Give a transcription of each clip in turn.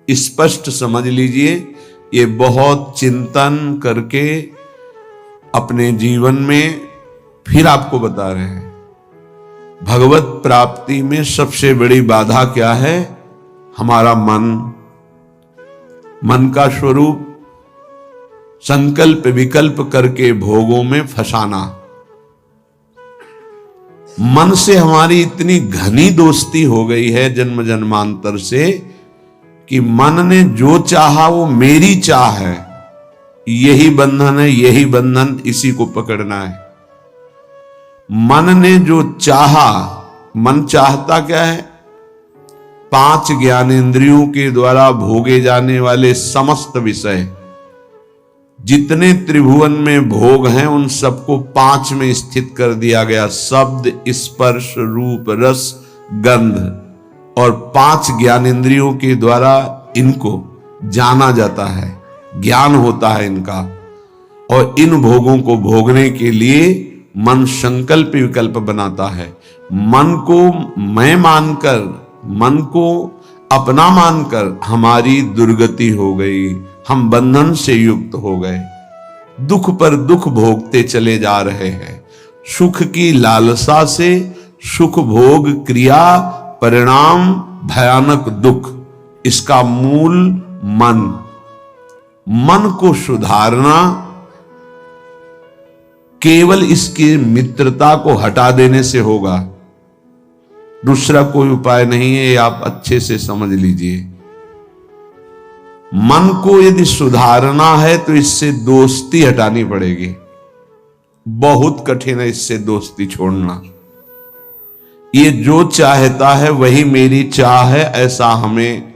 स्पष्ट समझ लीजिए, ये बहुत चिंतन करके अपने जीवन में फिर आपको बता रहे हैं। भगवत प्राप्ति में सबसे बड़ी बाधा क्या है? हमारा मन। मन का स्वरूप संकल्प विकल्प करके भोगों में फंसाना। मन से हमारी इतनी घनी दोस्ती हो गई है जन्म जन्मांतर से कि मन ने जो चाहा वो मेरी चाह है, यही बंधन है, यही बंधन, इसी को पकड़ना है। मन ने जो चाहा, मन चाहता क्या है? 5 ज्ञानेंद्रियों के द्वारा भोगे जाने वाले समस्त विषय, जितने त्रिभुवन में भोग हैं उन सबको 5 में स्थित कर दिया गया। शब्द, स्पर्श, रूप, रस, गंध, और 5 ज्ञानेंद्रियों के द्वारा इनको जाना जाता है, ज्ञान होता है इनका। और इन भोगों को भोगने के लिए मन संकल्प विकल्प बनाता है। मन को मैं मानकर, मन को अपना मानकर हमारी दुर्गति हो गई, हम बंधन से युक्त हो गए, दुख पर दुख भोगते चले जा रहे हैं। सुख की लालसा से सुख भोग क्रिया परिणाम भयानक दुख, इसका मूल मन। मन को सुधारना केवल इसकी मित्रता को हटा देने से होगा, दूसरा कोई उपाय नहीं है। ये आप अच्छे से समझ लीजिए। मन को यदि सुधारना है तो इससे दोस्ती हटानी पड़ेगी। बहुत कठिन है इससे दोस्ती छोड़ना। ये जो चाहता है वही मेरी चाह है, ऐसा हमें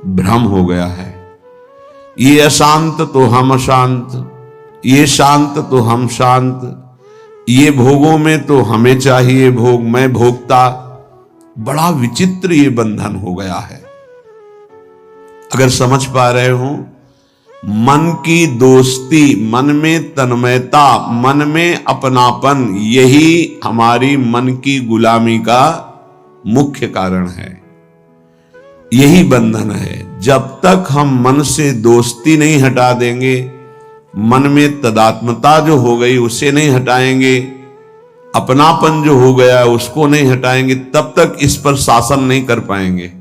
भ्रम हो गया है। ये अशांत तो हम अशांत, ये शांत तो हम शांत, ये भोगों में तो हमें चाहिए भोग, मैं भोगता। बड़ा विचित्र ये बंधन हो गया है। अगर समझ पा रहे हो, मन की दोस्ती, मन में तन्मयता, मन में अपनापन, यही हमारी मन की गुलामी का मुख्य कारण है, यही बंधन है। जब तक हम मन से दोस्ती नहीं हटा देंगे, मन में तदात्मता जो हो गई उसे नहीं हटाएंगे, अपनापन जो हो गया उसको नहीं हटाएंगे, तब तक इस पर शासन नहीं कर पाएंगे।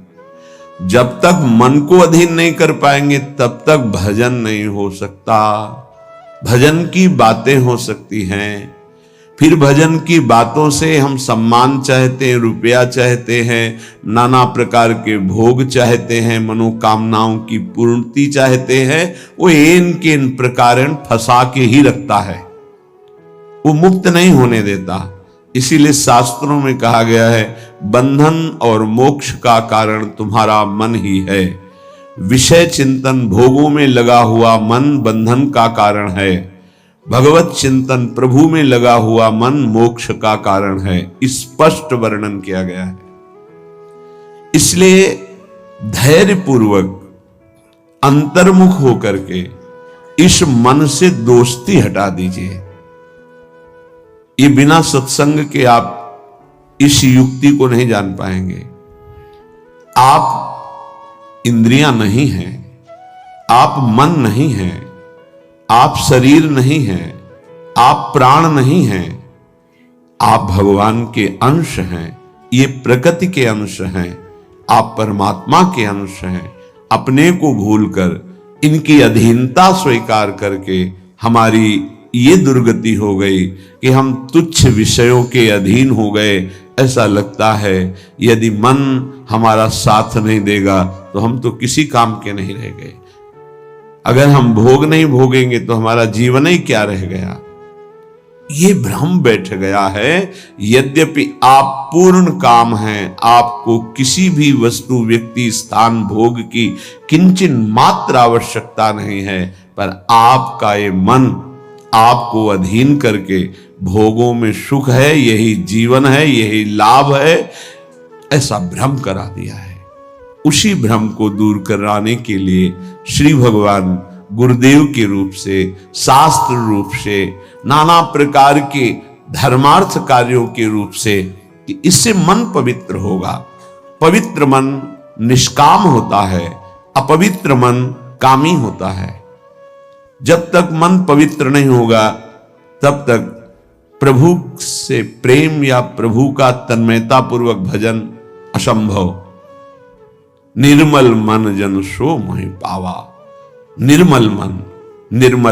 जब तक मन को अधीन नहीं कर पाएंगे तब तक भजन नहीं हो सकता। भजन की बातें हो सकती हैं, फिर भजन की बातों से हम सम्मान चाहते हैं, रुपया चाहते हैं, नाना प्रकार के भोग चाहते हैं, मनोकामनाओं की पूर्ति चाहते हैं। वो इन के इन प्रकार फंसा के ही रखता है, वो मुक्त नहीं होने देता। इसीलिए शास्त्रों में कहा गया है, बंधन और मोक्ष का कारण तुम्हारा मन ही है। विषय चिंतन भोगों में लगा हुआ मन बंधन का कारण है, भगवत चिंतन प्रभु में लगा हुआ मन मोक्ष का कारण है। स्पष्ट वर्णन किया गया है। इसलिए धैर्य पूर्वक अंतर्मुख होकर के इस मन से दोस्ती हटा दीजिए। ये बिना सत्संग के आप इस युक्ति को नहीं जान पाएंगे। आप इंद्रियां नहीं हैं, आप मन नहीं हैं, आप शरीर नहीं हैं, आप प्राण नहीं हैं, आप भगवान के अंश हैं, ये प्रकृति के अंश हैं, आप परमात्मा के अंश हैं। अपने को भूलकर इनकी अधीनता स्वीकार करके हमारी ये दुर्गति हो गई कि हम तुच्छ विषयों के अधीन हो गए। ऐसा लगता है यदि मन हमारा साथ नहीं देगा तो हम तो किसी काम के नहीं रह गए। अगर हम भोग नहीं भोगेंगे तो हमारा जीवन ही क्या रह गया। ये भ्रम बैठ गया है। यद्यपि आप पूर्ण काम हैं, आपको किसी भी वस्तु व्यक्ति स्थान भोग की किंचिन मात्र आवश्यकता नहीं है, पर आपका ये मन आपको अधीन करके भोगों में सुख है, यही जीवन है, यही लाभ है, ऐसा भ्रम करा दिया है। उसी भ्रम को दूर कराने के लिए श्री भगवान गुरुदेव के रूप से, शास्त्र रूप से, नाना प्रकार के धर्मार्थ कार्यों के रूप से, कि इससे मन पवित्र होगा। पवित्र मन निष्काम होता है, अपवित्र मन कामी होता है। जब तक मन पवित्र नहीं होगा तब तक प्रभु से प्रेम या प्रभु का तन्मयता पूर्वक भजन असंभव। निर्मल मन जन सो मोहि पावा। निर्मल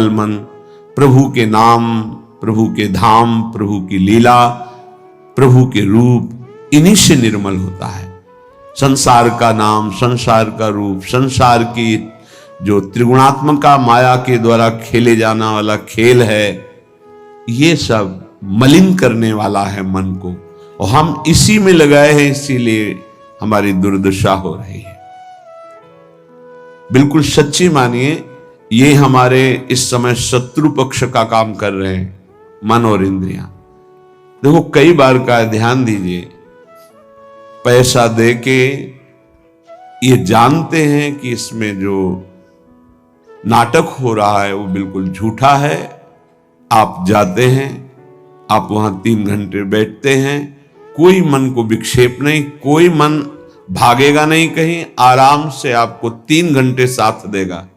मन प्रभु के नाम, प्रभु के धाम, प्रभु की लीला, प्रभु के रूप, इन्हीं से निर्मल होता है। संसार का नाम, संसार का रूप, संसार की जो त्रिगुणात्मका माया के द्वारा खेले जाना वाला खेल है, ये सब मलिन करने वाला है मन को, और हम इसी में लगाए हैं, इसीलिए हमारी दुर्दशा हो रही है। बिल्कुल सच्ची मानिए, ये हमारे इस समय शत्रु पक्ष का काम कर रहे हैं, मन और इंद्रियां। देखो, कई बार का ध्यान दीजिए, पैसा दे के ये जानते हैं कि इसमें जो नाटक हो रहा है वो बिल्कुल झूठा है। आप जाते हैं, आप वहां 3 घंटे बैठते हैं, कोई मन को विक्षेप नहीं, कोई मन भागेगा नहीं कहीं, आराम से आपको 3 घंटे साथ देगा।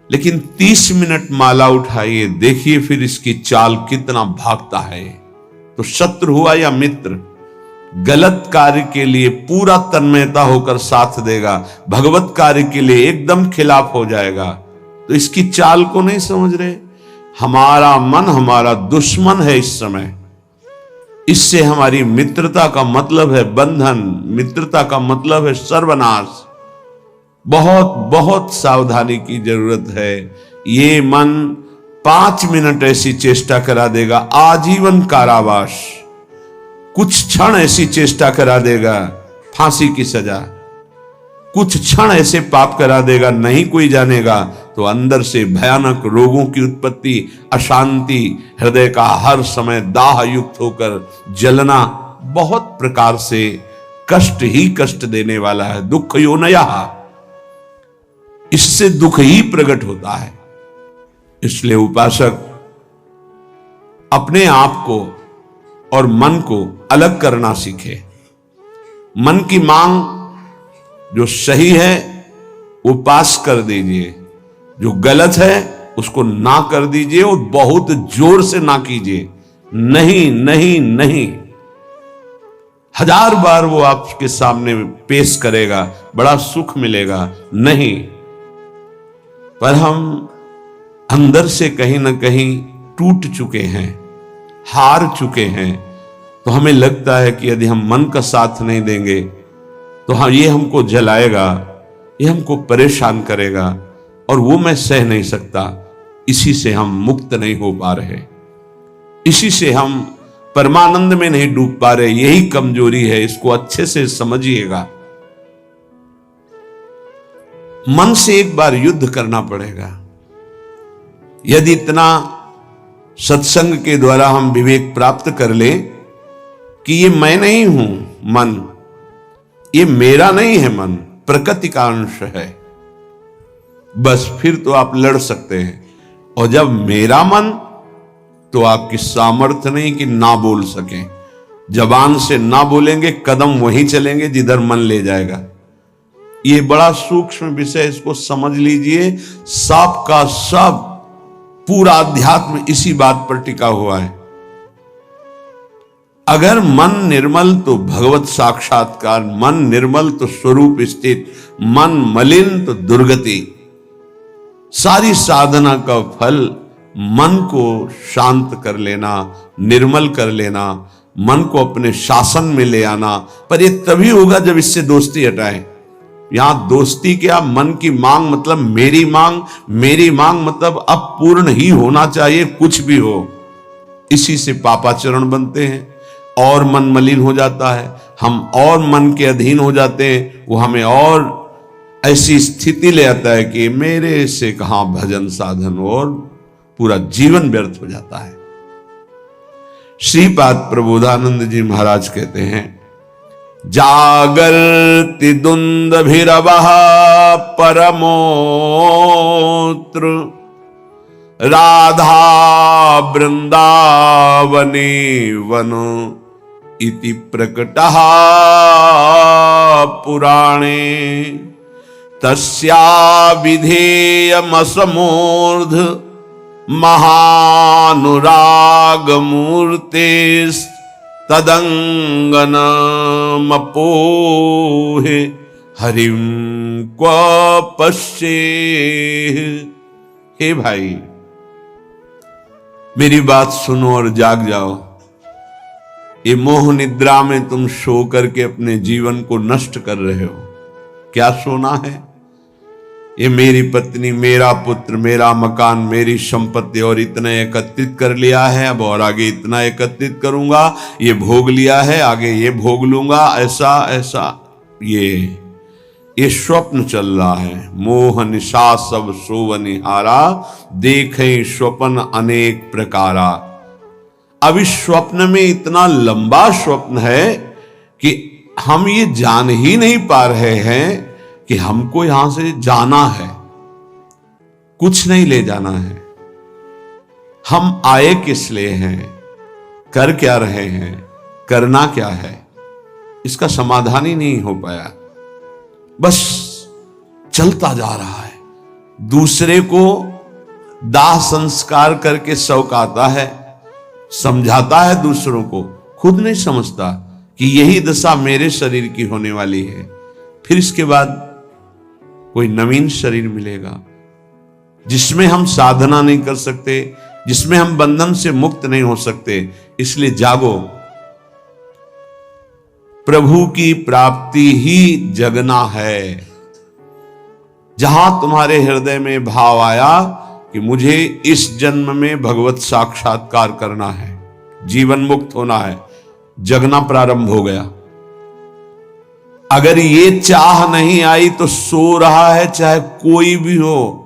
लेकिन 30 मिनट माला उठाइए, देखिए फिर इसकी चाल कितना भागता है। तो शत्रु हुआ या मित्र, गलत कार्य के लिए पूरा तन्मयता होकर साथ देगा, भगवत कार्य के लिए एकदम खिलाफ हो जाएगा। तो इसकी चाल को नहीं समझ रहे। हमारा मन हमारा दुश्मन है इस समय। इससे हमारी मित्रता का मतलब है बंधन, मित्रता का मतलब है सर्वनाश। बहुत बहुत सावधानी की जरूरत है। ये मन 5 मिनट ऐसी चेष्टा करा देगा, आजीवन कारावास। कुछ क्षण ऐसी चेष्टा करा देगा, फांसी की सजा। कुछ क्षण ऐसे पाप करा देगा, नहीं कोई जानेगा, तो अंदर से भयानक रोगों की उत्पत्ति, अशांति, हृदय का हर समय दाह युक्त होकर जलना, बहुत प्रकार से कष्ट ही कष्ट देने वाला है। दुख योनयः, इससे दुख ही प्रकट होता है। इसलिए उपासक अपने आप को और मन को अलग करना सीखे। मन की मांग जो सही है वो पास कर दीजिए, जो गलत है उसको ना कर दीजिए, और बहुत जोर से ना कीजिए। नहीं नहीं नहीं, 1000 बार वो आपके सामने पेश करेगा, बड़ा सुख मिलेगा। नहीं, पर हम अंदर से कहीं ना कहीं टूट चुके हैं, हार चुके हैं। तो हमें लगता है कि यदि हम मन का साथ नहीं देंगे तो हाँ, ये हमको जलाएगा, ये हमको परेशान करेगा, और वो मैं सह नहीं सकता। इसी से हम मुक्त नहीं हो पा रहे, इसी से हम परमानंद में नहीं डूब पा रहे। यही कमजोरी है, इसको अच्छे से समझिएगा। मन से एक बार युद्ध करना पड़ेगा। यदि इतना सत्संग के द्वारा हम विवेक प्राप्त कर लें कि ये मैं नहीं हूं मन, ये मेरा नहीं है मन, प्रकृति का अंश है, बस फिर तो आप लड़ सकते हैं। और जब मेरा मन, तो आपकी सामर्थ्य नहीं कि ना बोल सकें। जबान से ना बोलेंगे, कदम वहीं चलेंगे जिधर मन ले जाएगा। ये बड़ा सूक्ष्म विषय, इसको समझ लीजिए। सब का सब पूरा अध्यात्म इसी बात पर टिका हुआ है। अगर मन निर्मल तो भगवत साक्षात्कार, मन निर्मल तो स्वरूप स्थित, मन मलिन तो दुर्गति। सारी साधना का फल मन को शांत कर लेना, निर्मल कर लेना, मन को अपने शासन में ले आना। पर यह तभी होगा जब इससे दोस्ती हटाएं। यहां दोस्ती क्या, मन की मांग मतलब मेरी मांग, मेरी मांग मतलब अब पूर्ण ही होना चाहिए, कुछ भी हो। इसी से पापाचरण बनते हैं और मन मलिन हो जाता है, हम और मन के अधीन हो जाते हैं। वो हमें और ऐसी स्थिति ले आता है कि मेरे से कहां भजन साधन, और पूरा जीवन व्यर्थ हो जाता है। श्रीपाद प्रबोधानंद जी महाराज कहते हैं, जागर्ति दुंदभिरवः परमोत्र राधा वृंदावने वनो इति प्रकटः पुराणे तस्या विधेयमसमूर्ध महानुराग मूर्तेस् तदंगनमपोहे हरिं क्व पश्ये। हे भाई, मेरी बात सुनो और जाग जाओ। ये मोह निद्रा में तुम सो करके अपने जीवन को नष्ट कर रहे हो। क्या सोना है? ये मेरी पत्नी, मेरा पुत्र, मेरा मकान, मेरी संपत्ति और इतना एकत्रित कर लिया है, अब और आगे इतना एकत्रित करूंगा, ये भोग लिया है, आगे ये भोग लूंगा, ऐसा ऐसा। ये स्वप्न चल रहा है। मोह निशा सब सोवनिहारा, देखें स्वप्न अनेक प्रकारा। अब इस स्वप्न में इतना लंबा स्वप्न है कि हम ये जान ही नहीं पा रहे हैं कि हमको यहां से जाना है, कुछ नहीं ले जाना है। हम आए किस लिए हैं, कर क्या रहे हैं, करना क्या है, इसका समाधान ही नहीं हो पाया। बस चलता जा रहा है। दूसरे को दाह संस्कार करके शौक आता है, समझाता है दूसरों को, खुद नहीं समझता कि यही दशा मेरे शरीर की होने वाली है। फिर इसके बाद कोई नवीन शरीर मिलेगा जिसमें हम साधना नहीं कर सकते, जिसमें हम बंधन से मुक्त नहीं हो सकते। इसलिए जागो, प्रभु की प्राप्ति ही जगना है। जहां तुम्हारे हृदय में भाव आया कि मुझे इस जन्म में भगवत साक्षात्कार करना है, जीवन मुक्त होना है, जगना प्रारंभ हो गया। अगर ये चाह नहीं आई तो सो रहा है, चाहे कोई भी हो।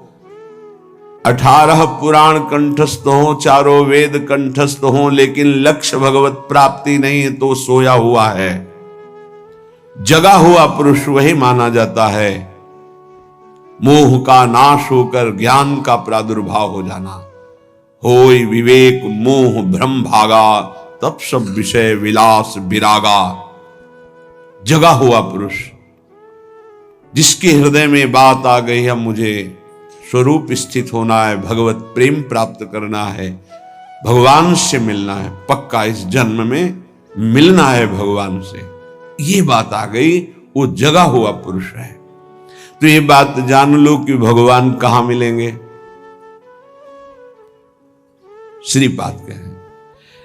18 पुराण कंठस्थ हो, चारों वेद कंठस्थ हो, लेकिन लक्ष्य भगवत प्राप्ति नहीं है तो सोया हुआ है। जगा हुआ पुरुष वही माना जाता है। मोह का नाश होकर ज्ञान का प्रादुर्भाव हो जाना। होय विवेक मोह भ्रम भागा, तब सब विषय विलास विरागा। जगा हुआ पुरुष जिसके हृदय में बात आ गई है, मुझे स्वरूप स्थित होना है, भगवत प्रेम प्राप्त करना है, भगवान से मिलना है, पक्का इस जन्म में मिलना है भगवान से, ये बात आ गई, वो जगा हुआ पुरुष है। तो ये बात जान लो कि भगवान कहां मिलेंगे। श्रीपाद कहें,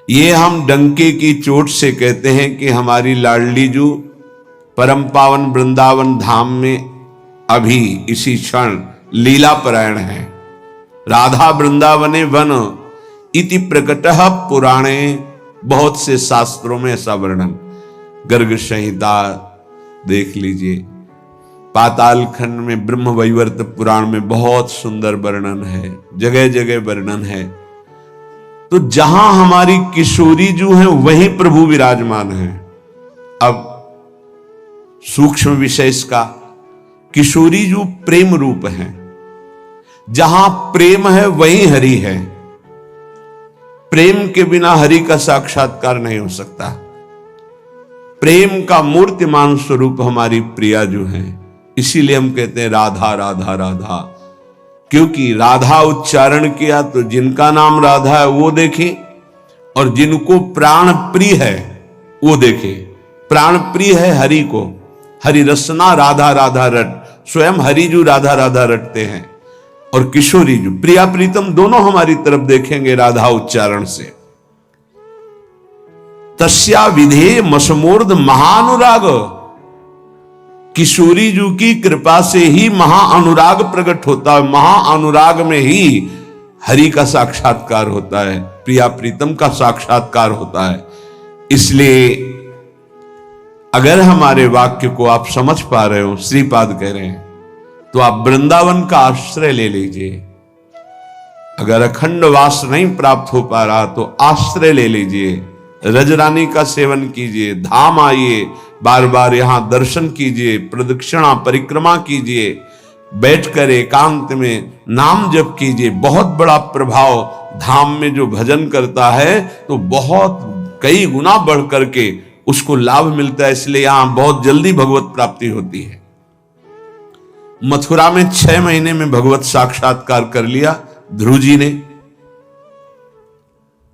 ये हम डंके की चोट से कहते हैं कि हमारी लाडली जू परम पावन वृंदावन धाम में अभी इसी क्षण लीला परायण है। राधा वृंदावने वन इति प्रकटः पुराणे, बहुत से शास्त्रों में ऐसा वर्णन, गर्ग संहिता देख लीजिए, पाताल खंड में ब्रह्म वैवर्त पुराण में बहुत सुंदर वर्णन है, जगह जगह वर्णन है। तो जहां हमारी किशोरी जो है वहीं प्रभु विराजमान है। अब सूक्ष्म विषय इसका, किशोरी जो प्रेम रूप है, जहां प्रेम है वहीं हरि है। प्रेम के बिना हरि का साक्षात्कार नहीं हो सकता। प्रेम का मूर्तिमान स्वरूप हमारी प्रिया जो है, इसीलिए हम कहते हैं राधा राधा राधा, क्योंकि राधा उच्चारण किया तो जिनका नाम राधा है वो देखें, और जिनको प्राण प्रिय है वो देखें। प्राण प्रिय है हरि को, हरि रसना राधा राधा रट, स्वयं हरि जो राधा राधा रटते हैं, और किशोरी जो प्रिया प्रीतम दोनों हमारी तरफ देखेंगे राधा उच्चारण से। तस्या विधेय मसमूर्ध महानुराग, किशोरी जी की कृपा से ही महाअनुराग प्रकट होता है। महाअनुराग में ही हरि का साक्षात्कार होता है, प्रिया प्रीतम का साक्षात्कार होता है। इसलिए अगर हमारे वाक्य को आप समझ पा रहे हो, श्रीपाद कह रहे हैं, तो आप वृंदावन का आश्रय ले लीजिए। अगर अखंड वास नहीं प्राप्त हो पा रहा तो आश्रय ले लीजिए, रजरानी का सेवन कीजिए, धाम आइए, बार बार यहां दर्शन कीजिए, प्रदक्षिणा परिक्रमा कीजिए, बैठकर एकांत में नाम जप कीजिए। बहुत बड़ा प्रभाव धाम में जो भजन करता है तो बहुत कई गुना बढ़ करके उसको लाभ मिलता है। इसलिए यहां बहुत जल्दी भगवत प्राप्ति होती है। मथुरा में 6 महीने में भगवत साक्षात्कार कर लिया ध्रुव जी ने।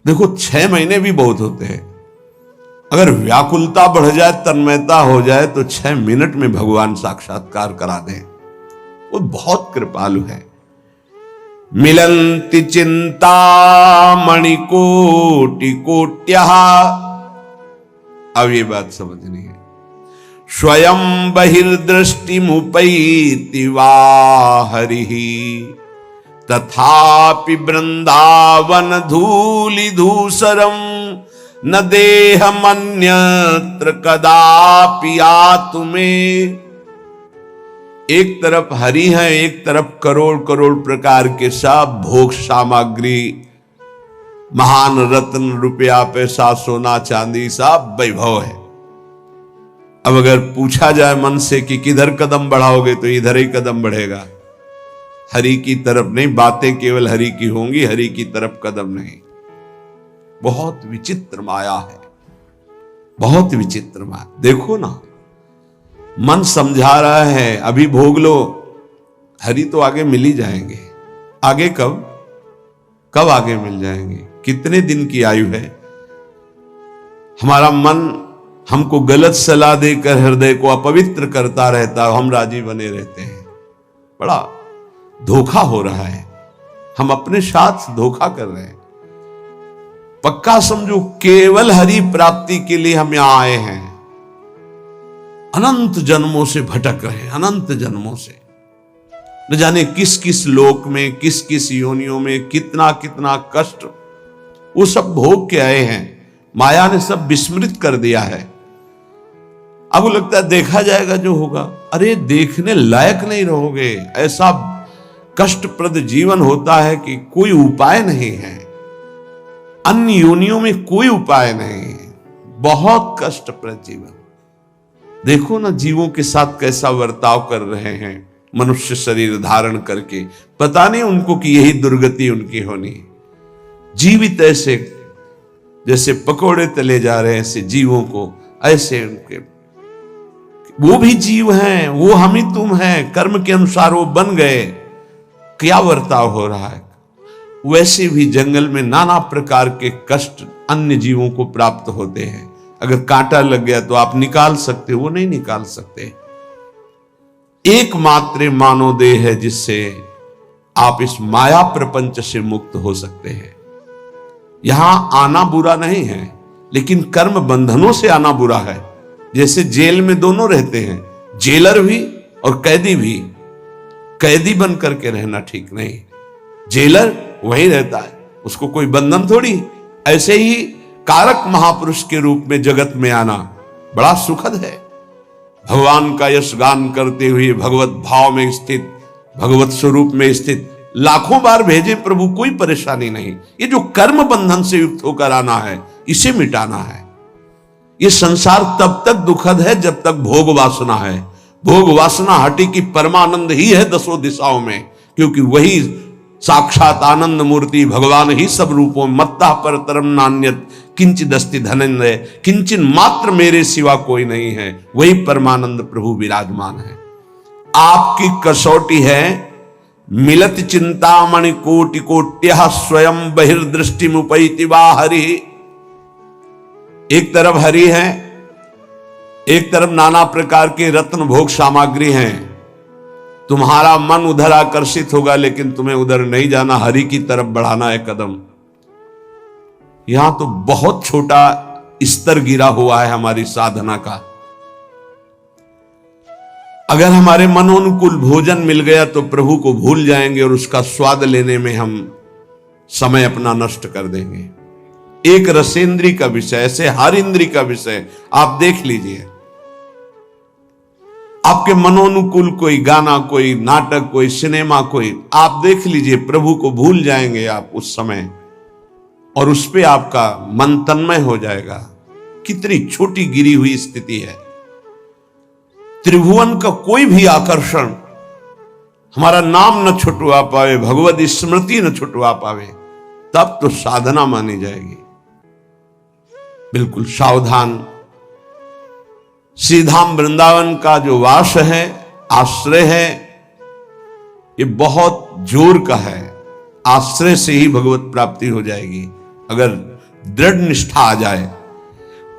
देखो 6 महीने भी बहुत होते हैं। अगर व्याकुलता बढ़ जाए, तन्मयता हो जाए, तो 6 मिनट में भगवान साक्षात्कार करा दें। वो बहुत कृपालु है। मिलन्ति चिंता मणिकोटि कोट्यः, अब ये बात समझनी है। स्वयं बहिर्दृष्टिमुपैति वा हरिः, तथापि वृंदावन धूलि धूसरम न देहमन्यत्र कदापि आतुमे। एक तरफ हरि है, एक तरफ करोड़ करोड़ प्रकार के सब भोग सामग्री, महान रत्न, रुपया, पैसा, सोना, चांदी, सब वैभव है। अब अगर पूछा जाए मन से कि किधर कदम बढ़ाओगे, तो इधर ही कदम बढ़ेगा, हरि की तरफ नहीं। बातें केवल हरि की होंगी, हरि की तरफ कदम नहीं। बहुत विचित्र माया है, बहुत विचित्र माया। देखो ना, मन समझा रहा है अभी भोग लो, हरि तो आगे मिल ही जाएंगे। आगे कब आगे मिल जाएंगे? कितने दिन की आयु है? हमारा मन हमको गलत सलाह देकर हृदय को अपवित्र करता रहता है, हम राजी बने रहते हैं। बड़ा धोखा हो रहा है, हम अपने साथ धोखा कर रहे हैं। पक्का समझो, केवल हरि प्राप्ति के लिए हम यहां आए हैं। अनंत जन्मों से भटक रहे हैं, अनंत जन्मों से, न जाने किस किस लोक में, किस किस योनियों में कितना कितना कष्ट वो सब भोग के आए हैं। माया ने सब विस्मृत कर दिया है। अब लगता है देखा जाएगा जो होगा। अरे देखने लायक नहीं रहोगे। ऐसा कष्टप्रद जीवन होता है कि कोई उपाय नहीं है। अन्य योनियों में कोई उपाय नहीं है। बहुत कष्टप्रद जीवन। देखो ना जीवों के साथ कैसा बर्ताव कर रहे हैं मनुष्य शरीर धारण करके। पता नहीं उनको कि यही दुर्गति उनकी होनी है। जीवित ऐसे जैसे पकोड़े तले जा रहे हैं, ऐसे जीवों को, ऐसे उनके, वो भी जीव हैं, वो हम ही तुम हैं, कर्म के अनुसार वो बन गए। क्या बर्ताव हो रहा है? वैसे भी जंगल में नाना प्रकार के कष्ट अन्य जीवों को प्राप्त होते हैं। अगर कांटा लग गया तो आप निकाल सकते हो, वो नहीं निकाल सकते। एकमात्र मानव देह है जिससे आप इस माया प्रपंच से मुक्त हो सकते हैं। यहां आना बुरा नहीं है, लेकिन कर्म बंधनों से आना बुरा है। जैसे जेल में दोनों रहते हैं, जेलर भी और कैदी भी। कैदी बन करके रहना ठीक नहीं, जेलर वही रहता है, उसको कोई बंधन थोड़ी। ऐसे ही कारक महापुरुष के रूप में जगत में आना बड़ा सुखद है। भगवान का यश गान करते हुए भगवत भाव में स्थित, भगवत स्वरूप में स्थित लाखों बार भेजे प्रभु, कोई परेशानी नहीं। ये जो कर्म बंधन से युक्त होकर आना है, इसे मिटाना है। ये संसार तब तक दुखद है जब तक भोग वासना है। भोग वासना हटी की परमानंद ही है दसों दिशाओं में, क्योंकि वही साक्षात आनंद मूर्ति भगवान ही सब रूपों मत्ता पर तरम नान्यत किंचिदस्ति धनंजय, किंचन मात्र मेरे सिवा कोई नहीं है। वही परमानंद प्रभु विराजमान है। आपकी कसौटी है मिलत चिंतामणि कोटि कोट्यः स्वयं बहिर्दृष्टि मुपैति वा हरि। एक तरफ हरि है, एक तरफ नाना प्रकार के रत्न भोग सामग्री हैं। तुम्हारा मन उधर आकर्षित होगा, लेकिन तुम्हें उधर नहीं जाना, हरि की तरफ बढ़ाना है कदम। यहां तो बहुत छोटा स्तर गिरा हुआ है हमारी साधना का। अगर हमारे मनोनुकूल भोजन मिल गया तो प्रभु को भूल जाएंगे और उसका स्वाद लेने में हम समय अपना नष्ट कर देंगे। एक रसेंद्री का विषय, ऐसे हर इंद्री का विषय आप देख लीजिए। आपके मनोनुकूल कोई गाना, कोई नाटक, कोई सिनेमा, कोई आप देख लीजिए, प्रभु को भूल जाएंगे आप उस समय, और उस पे आपका मन तन्मय हो जाएगा। कितनी छोटी गिरी हुई स्थिति है। त्रिभुवन का कोई भी आकर्षण हमारा नाम न छुटवा पावे, भगवत स्मृति न छुटवा पावे, तब तो साधना मानी जाएगी। बिल्कुल सावधान। श्रीधाम वृंदावन का जो वास है, आश्रय है, ये बहुत जोर का है। आश्रय से ही भगवत प्राप्ति हो जाएगी अगर दृढ़ निष्ठा आ जाए।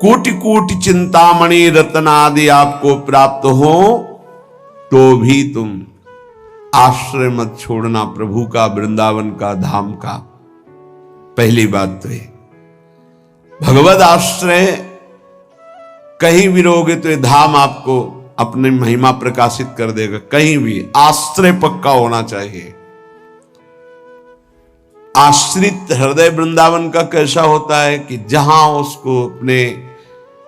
कोटि कोटि चिंतामणि रत्न आदि आपको प्राप्त हो तो भी तुम आश्रय मत छोड़ना, प्रभु का, वृंदावन का, धाम का। पहली बात तो ये भगवत आश्रय कहीं भी रहोगे तो ये धाम आपको अपनी महिमा प्रकाशित कर देगा। कहीं भी आश्रय पक्का होना चाहिए। आश्रित हृदय वृंदावन का कैसा होता है कि जहां उसको अपने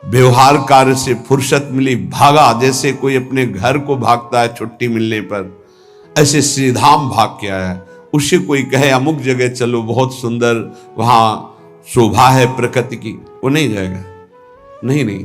व्यवहार कार्य से फुर्सत मिली भागा, जैसे कोई अपने घर को भागता है छुट्टी मिलने पर, ऐसे श्रीधाम भाग के आया। उससे कोई कहे अमुक जगह चलो बहुत सुंदर वहां शोभा है प्रकृति की, वो नहीं जाएगा। नहीं,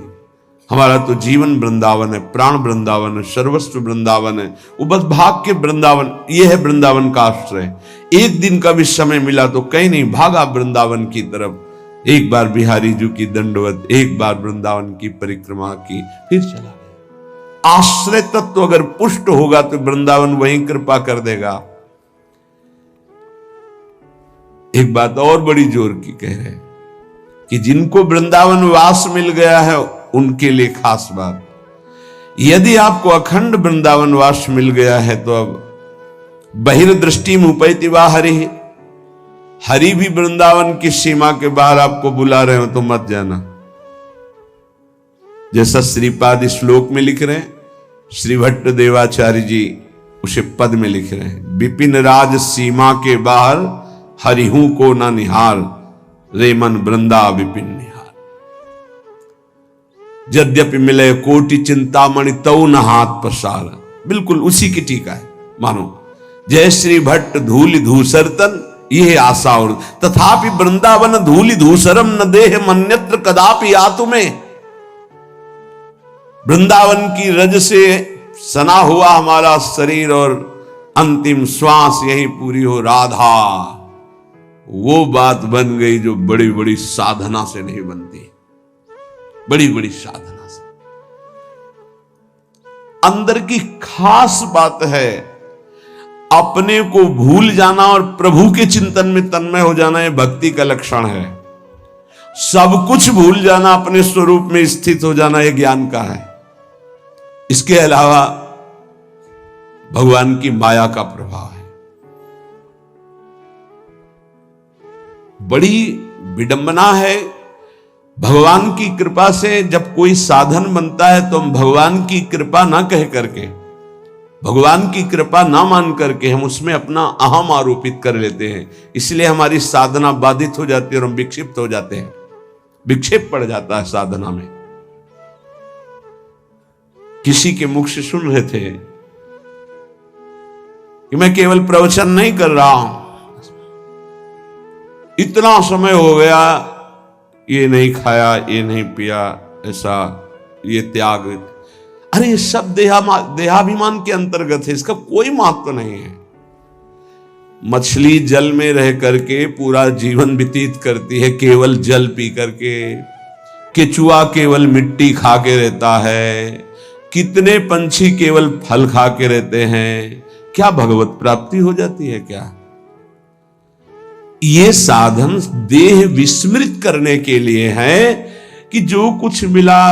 हमारा तो जीवन वृंदावन है, प्राण वृंदावन है, सर्वस्व वृंदावन है। वो बस भाग के वृंदावन, ये है वृंदावन का आश्रय। एक दिन का भी समय मिला तो कहीं नहीं, भागा वृंदावन की तरफ। एक बार बिहारी जी की दंडवत, एक बार वृंदावन की परिक्रमा की, फिर चला गया। आश्रय तत्व अगर पुष्ट होगा तो वृंदावन वहीं कृपा कर देगा। एक बात और बड़ी जोर की कह रहे कि जिनको वृंदावन वास मिल गया है उनके लिए खास बात। यदि आपको अखंड वृंदावन वास मिल गया है तो अब बहिर्दृष्टि मुपैति वा हरि, हरि भी वृंदावन की सीमा के बाहर आपको बुला रहे हो तो मत जाना। जैसा श्रीपाद श्लोक में लिख रहे हैं, श्री भट्ट देवाचार्य जी उसे पद में लिख रहे हैं, विपिन राज सीमा के बाहर हरिहू को न निहार, रे मन वृंदा विपिन निहार। यद्यपि मिले कोटि चिंतामणि तऊ न हाथ पसार। बिल्कुल उसी की टीका है मानो। जय श्री भट्ट धूलि धूसरतन यह आशा और, तथापि वृंदावन धूलि धूसरम न देह मन्यत्र कदापि आतु में। वृंदावन की रज से सना हुआ हमारा शरीर और अंतिम श्वास यही पूरी हो राधा, वो बात बन गई जो बड़ी बड़ी साधना से नहीं बनती, बड़ी बड़ी साधना से। अंदर की खास बात है अपने को भूल जाना और प्रभु के चिंतन में तन्मय हो जाना, यह भक्ति का लक्षण है। सब कुछ भूल जाना, अपने स्वरूप में स्थित हो जाना, यह ज्ञान का है। इसके अलावा भगवान की माया का प्रभाव है। बड़ी विडंबना है, भगवान की कृपा से जब कोई साधन बनता है तो हम भगवान की कृपा ना कह करके, भगवान की कृपा ना मान करके हम उसमें अपना अहम आरोपित कर लेते हैं। इसलिए हमारी साधना बाधित हो जाती है और हम विक्षिप्त हो जाते हैं, विक्षेप पड़ जाता है साधना में। किसी के मुख से सुन रहे थे कि मैं केवल प्रवचन नहीं कर रहा हूं, इतना समय हो गया, ये नहीं खाया, ये नहीं पिया, ऐसा, ये त्याग। अरे ये सब देहाभिमान के अंतर्गत है, इसका कोई महत्व नहीं है। मछली जल में रह करके पूरा जीवन व्यतीत करती है केवल जल पी करके, केचुआ केवल मिट्टी खा के रहता है, कितने पंछी केवल फल खा के रहते हैं। क्या भगवत प्राप्ति हो जाती है क्या? ये साधन देह विस्मृत करने के लिए है कि जो कुछ मिला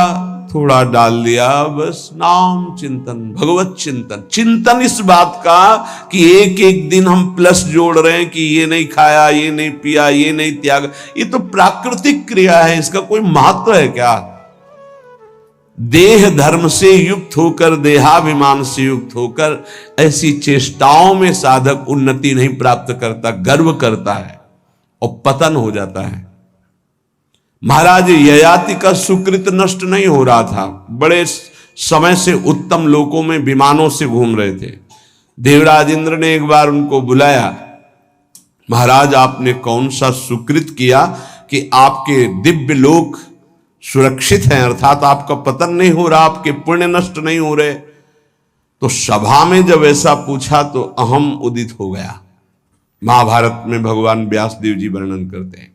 थोड़ा डाल दिया, बस नाम चिंतन, भगवत चिंतन। चिंतन इस बात का कि एक एक दिन हम प्लस जोड़ रहे हैं कि ये नहीं खाया, ये नहीं पिया, ये नहीं त्याग, ये तो प्राकृतिक क्रिया है, इसका कोई महत्व है क्या? देह धर्म से युक्त होकर, देहाभिमान से युक्त होकर ऐसी चेष्टाओं में साधक उन्नति नहीं प्राप्त करता, गर्व करता है और पतन हो जाता है। महाराज ययाति का सुकृत नष्ट नहीं हो रहा था, बड़े समय से उत्तम लोकों में विमानों से घूम रहे थे। देवराज इंद्र ने एक बार उनको बुलाया, महाराज आपने कौन सा सुकृत किया कि आपके दिव्य लोक सुरक्षित हैं, अर्थात आपका पतन नहीं हो रहा, आपके पुण्य नष्ट नहीं हो रहे। तो सभा में जब ऐसा पूछा तो अहम उदित हो गया। महाभारत में भगवान व्यास देव जी वर्णन करते हैं,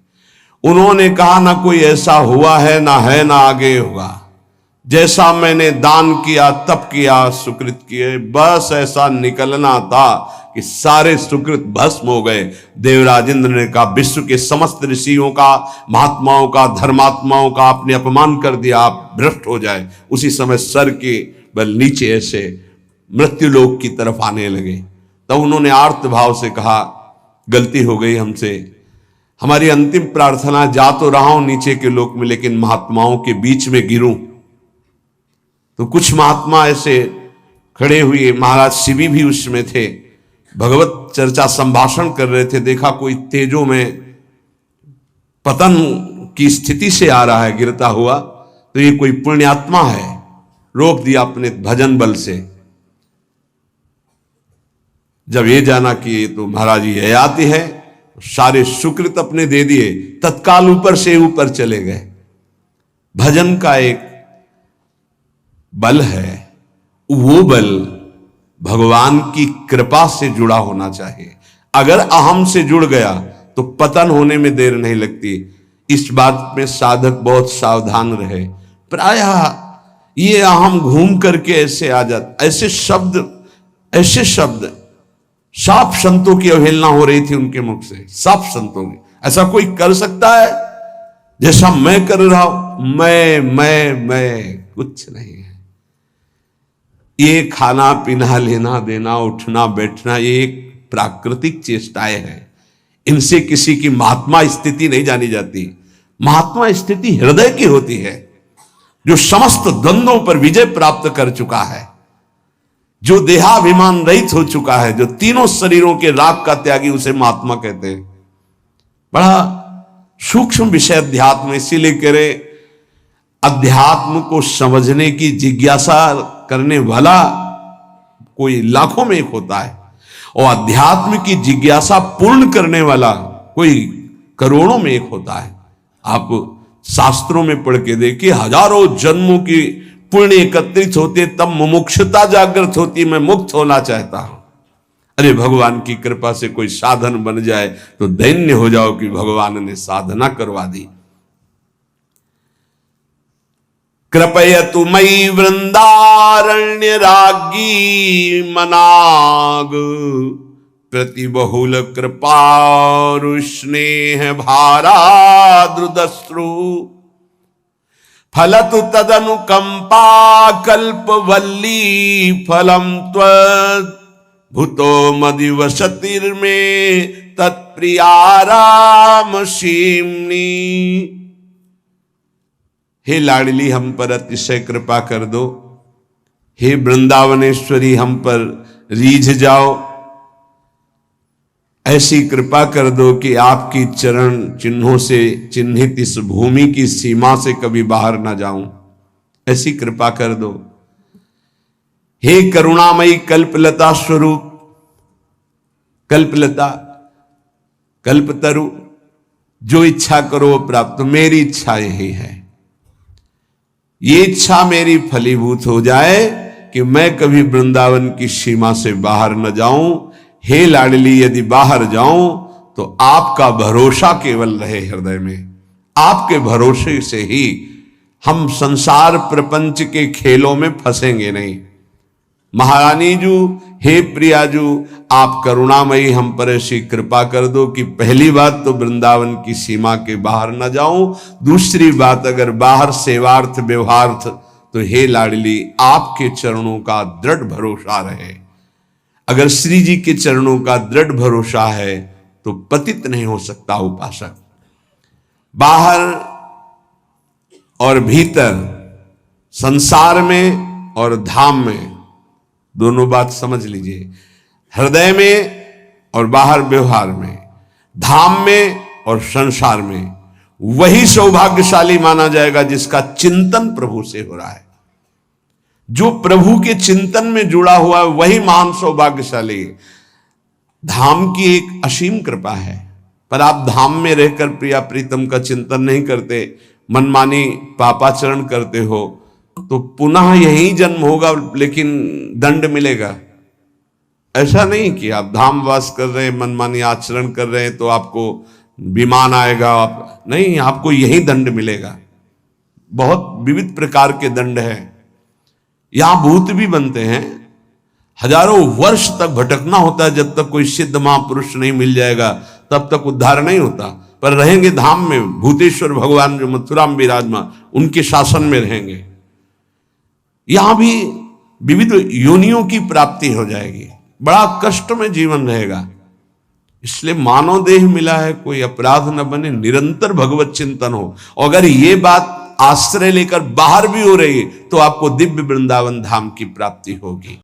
उन्होंने कहा ना कोई ऐसा हुआ है, ना है, ना आगे होगा। जैसा मैंने दान किया तप किया, सुकृत किए, बस ऐसा निकलना था कि सारे सुकृत भस्म हो गए। देवराज इंद्र ने कहा विश्व के समस्त ऋषियों का, महात्माओं का, धर्मात्माओं का आपने अपमान कर दिया, आप भ्रष्ट हो जाए। उसी समय सर के बल नीचे ऐसे मृत्युलोक की तरफ आने लगे। तब उन्होंने आर्त भाव से कहा गलती हो गई हमसे, हमारी अंतिम प्रार्थना, जा तो रहा हूं नीचे के लोक में लेकिन महात्माओं के बीच में गिरूं। तो कुछ महात्मा ऐसे खड़े हुए, महाराज शिवी भी उसमें थे, भगवत चर्चा संभाषण कर रहे थे। देखा कोई तेजों में पतन की स्थिति से आ रहा है गिरता हुआ, तो ये कोई पुण्यात्मा है, रोक दिया अपने भजन बल से। जब ये जाना कि ये तो महाराज ये आती है, सारे सुकृत अपने दे दिए, तत्काल ऊपर से ऊपर चले गए। भजन का एक बल है, वो बल भगवान की कृपा से जुड़ा होना चाहिए। अगर अहम से जुड़ गया तो पतन होने में देर नहीं लगती। इस बात में साधक बहुत सावधान रहे। प्रायः ये अहम घूम करके ऐसे आ जाता, ऐसे शब्द साफ संतों की अवहेलना हो रही थी उनके मुख से, साफ संतों की। ऐसा कोई कर सकता है जैसा मैं कर रहा हूं? मैं कुछ नहीं है। ये खाना पीना, लेना देना, उठना बैठना, ये एक प्राकृतिक चेष्टाएं हैं। इनसे किसी की महात्मा स्थिति नहीं जानी जाती। महात्मा स्थिति हृदय की होती है, जो समस्त द्वंद्वों पर विजय प्राप्त कर चुका है, जो देहाभिमान रहित हो चुका है, जो तीनों शरीरों के राग का त्यागी, उसे महात्मा कहते हैं। बड़ा सूक्ष्म विषय अध्यात्म, इसीलिए कह रहे अध्यात्म को समझने की जिज्ञासा करने वाला कोई लाखों में एक होता है, और अध्यात्म की जिज्ञासा पूर्ण करने वाला कोई करोड़ों में एक होता है। आप शास्त्रों में पढ़ के देखिए, हजारों जन्मों की पुण्य एकत्रित होते तब मुमुक्षुता जागृत होती, मैं मुक्त होना चाहता हूं। अरे भगवान की कृपा से कोई साधन बन जाए तो दैन्य हो जाओ कि भगवान ने साधना करवा दी। कृपयतु मयि वृंदारण्य राज्ञी मनाग, प्रतिबहुल कृपारुष्णेह भाराद्रुदश्रु, फलतु तदनुकंपा कल्पवल्ली, फलम त्वत् भूतो मदिवसतिर्मे तत्प्रियारामशीम्नि। हे लाडली हम पर अतिशय कृपा कर दो, हे वृंदावनेश्वरी हम पर रीझ जाओ, ऐसी कृपा कर दो कि आपकी चरण चिन्हों से चिन्हित इस भूमि की सीमा से कभी बाहर ना जाऊं, ऐसी कृपा कर दो। हे करुणामयी कल्पलता स्वरूप, कल्पलता कल्पतरु, जो इच्छा करो प्राप्त। मेरी इच्छा यही है, ये इच्छा मेरी फलीभूत हो जाए कि मैं कभी वृंदावन की सीमा से बाहर न जाऊं। हे लाडली, यदि बाहर जाऊं तो आपका भरोसा केवल रहे हृदय में। आपके भरोसे से ही हम संसार प्रपंच के खेलों में फंसेंगे नहीं। महारानी जू, हे प्रियाजू, आप करुणामयी हम पर ऐसी कृपा कर दो कि पहली बात तो वृंदावन की सीमा के बाहर न जाऊं, दूसरी बात अगर बाहर सेवार्थ व्यवहार्थ तो हे लाडली आपके चरणों का दृढ़ भरोसा रहे। अगर श्री जी के चरणों का दृढ़ भरोसा है तो पतित नहीं हो सकता उपासक। बाहर और भीतर, संसार में और धाम में, दोनों बात समझ लीजिए। हृदय में और बाहर व्यवहार में, धाम में और संसार में, वही सौभाग्यशाली माना जाएगा जिसका चिंतन प्रभु से हो रहा है। जो प्रभु के चिंतन में जुड़ा हुआ है वही महान सौभाग्यशाली है। धाम की एक असीम कृपा है, पर आप धाम में रहकर प्रिया प्रीतम का चिंतन नहीं करते, मनमानी पापाचरण करते हो, तो पुनः यही जन्म होगा लेकिन दंड मिलेगा। ऐसा नहीं कि आप धाम वास कर रहे हैं, मनमानी आचरण कर रहे हैं तो आपको विमान आएगा, नहीं, आपको यही दंड मिलेगा। बहुत विविध प्रकार के दंड है। यहां भूत भी बनते हैं, हजारों वर्ष तक भटकना होता है, जब तक कोई सिद्ध महापुरुष नहीं मिल जाएगा तब तक उद्धार नहीं होता। पर रहेंगे धाम में, भूतेश्वर भगवान जो मथुरा में विराजमान, उनके शासन में रहेंगे। यहां भी विविध योनियों की प्राप्ति हो जाएगी, बड़ा कष्ट में जीवन रहेगा। इसलिए मानव देह मिला है, कोई अपराध न बने, निरंतर भगवत चिंतन हो। अगर ये बात आश्रय लेकर बाहर भी हो रही है तो आपको दिव्य वृंदावन धाम की प्राप्ति होगी।